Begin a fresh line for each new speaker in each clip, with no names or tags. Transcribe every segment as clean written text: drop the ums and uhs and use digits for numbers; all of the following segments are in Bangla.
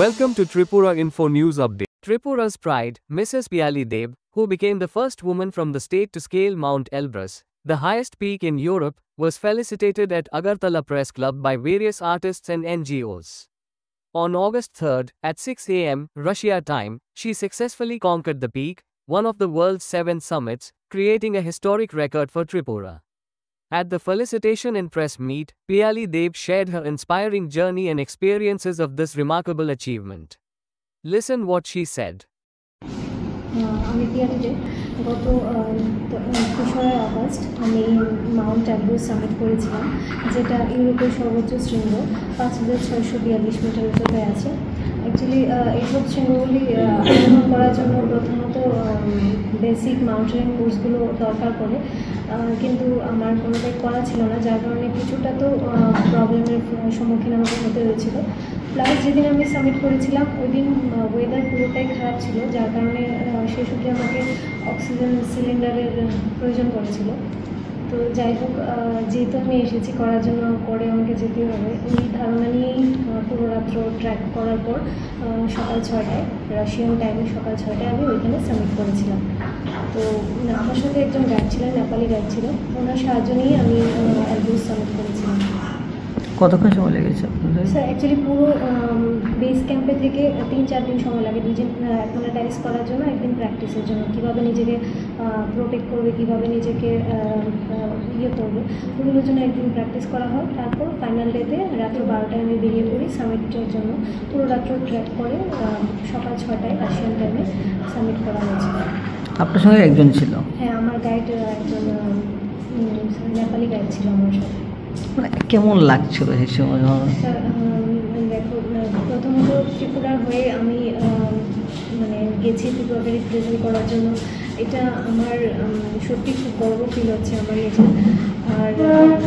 Welcome to Tripura Info News Update. Tripura's pride, Mrs. Piali Deb, who became the first woman from the state to scale Mount Elbrus, the highest peak in Europe, was felicitated at Agartala Press Club by various artists and NGOs. On August 3, at 6 a.m. Russia time, she successfully conquered the peak, one of the world's 7 summits, creating a historic record for Tripura. At the felicitation and press meet, Piali Deb shared her inspiring journey and experiences of this remarkable achievement. Listen what she said.
আমি পিয়ালি দেব গত 2 আগস্ট আমি মাউন্ট এলব্রুস সামিট করেছিলাম, যেটা ইউরোপের সর্বোচ্চ শৃঙ্গ 5642 মিটার উচ্চতায় আছে। অ্যাকচুয়ালি এইসব শৃঙ্গগুলি আরোহণ করার জন্য প্রথমত বেসিক মাউন্টেনিং কোর্সগুলো দরকার পড়ে, কিন্তু আমার কোনোটাই করা ছিল না, যার কারণে কিছুটা তো প্রবলেমের সম্মুখীন আমাকে হতে হয়েছিল। প্লাস যেদিন আমি সাবমিট করেছিলাম ওই দিন ওয়েদার পুরোটাই খারাপ ছিল, যার কারণে সেই সূত্রে আমাকে অক্সিজেন সিলিন্ডারের প্রয়োজন পড়েছিল। তো যাই হোক, যেহেতু আমি এসেছি করার জন্য, করে আমাকে যেতে হবে, এই ধারণা নিয়েই পুরো রাত্র ট্র্যাক করার পর সকাল 6টায় রাশিয়ান টাইমে সকাল 6টায় আমি ওইখানে সাবমিট করেছিলাম। তো আমার সাথে একজন গাইড ছিলেন, নেপালি গাইড ছিল, ওনার সাহায্য নিয়েই আমি এলব্রুস সাবমিট করেছিলাম।
কতক্ষণ সময় লেগেছে আপনাদের?
স্যার অ্যাকচুয়ালি পুরো বেস ক্যাম্পে থেকে 3-4 দিন সময় লাগে দুজন অ্যাকোনাটাইজ করার জন্য, একদিন প্র্যাকটিসের জন্য, কীভাবে নিজেকে প্রোটেক্ট করবে, কীভাবে নিজেকে করবে, ওগুলোর জন্য একদিন প্র্যাকটিস করা হয়। তারপর ফাইনাল ডেতে রাত্র 12টায় আমি বেরিয়ে পড়ি সামিটের জন্য। পুরো রাত্র ট্র্যাক করে সকাল 6টায় রাশিয়ান টাইমে সাবমিট করা হয়েছিল।
আপনার সঙ্গে একজন ছিল?
হ্যাঁ, আমার গাইড একজন নেপালি গাইড ছিল আমার সাথে।
কেমন লাগছিল সেই সময়?
দেখো, প্রথমত ত্রিপুরার হয়ে আমি গেছি ত্রিপুরাকে রিপ্রেজেন্ট করার জন্য, এটা আমার সত্যি খুব গর্ব ফিল হচ্ছে আমার নিজের। আর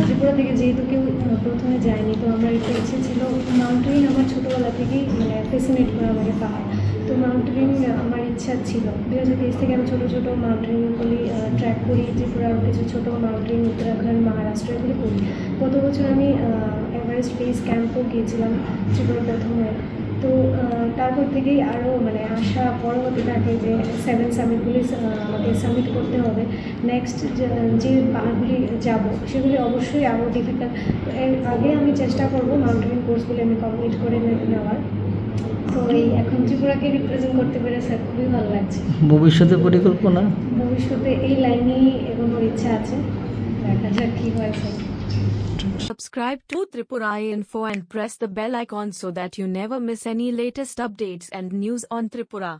ত্রিপুরা থেকে যেহেতু কেউ প্রথমে যায়নি, তো আমার একটা ইচ্ছে ছিল মাউন্টেনিং আমার ছোটোবেলা থেকেই ফ্যাসিনেট করে আমাকে পাহাড়, তো মাউন্টেনিং আমার ইচ্ছা ছিল। 2023 থেকে আমি ছোটো ছোটো মাউন্টেনিংগুলি ট্র্যাক করি, ত্রিপুরার কিছু ছোটো মাউন্টেনিং, উত্তরাখণ্ড, মহারাষ্ট্র এগুলি করি। গত বছর আমি এভারেস্ট বেস ক্যাম্পও গিয়েছিলাম ত্রিপুরা প্রথমে। তো তারপর থেকেই আরও আশা বড় হতে থাকে যে 7 সামিটগুলি আমাকে সাবমিট করতে হবে। নেক্সট যে পাহাড়গুলি যাব সেগুলি অবশ্যই আরও ডিফিকাল্ট। এর আগে আমি চেষ্টা করব মাউন্টেনিং কোর্সগুলি আমি কমপ্লিট করে নেওয়ার। তো এই এখন ত্রিপুরাকে রিপ্রেজেন্ট করতে পেরে স্যার খুবই ভালো লাগছে।
ভবিষ্যতে পরিকল্পনা?
ভবিষ্যতে এই লাইনেই এগোনোর ইচ্ছা আছে, দেখা যাক কী হয় sir.
Subscribe to Tripura Info and press the bell icon so that you never miss any latest updates and news on Tripura.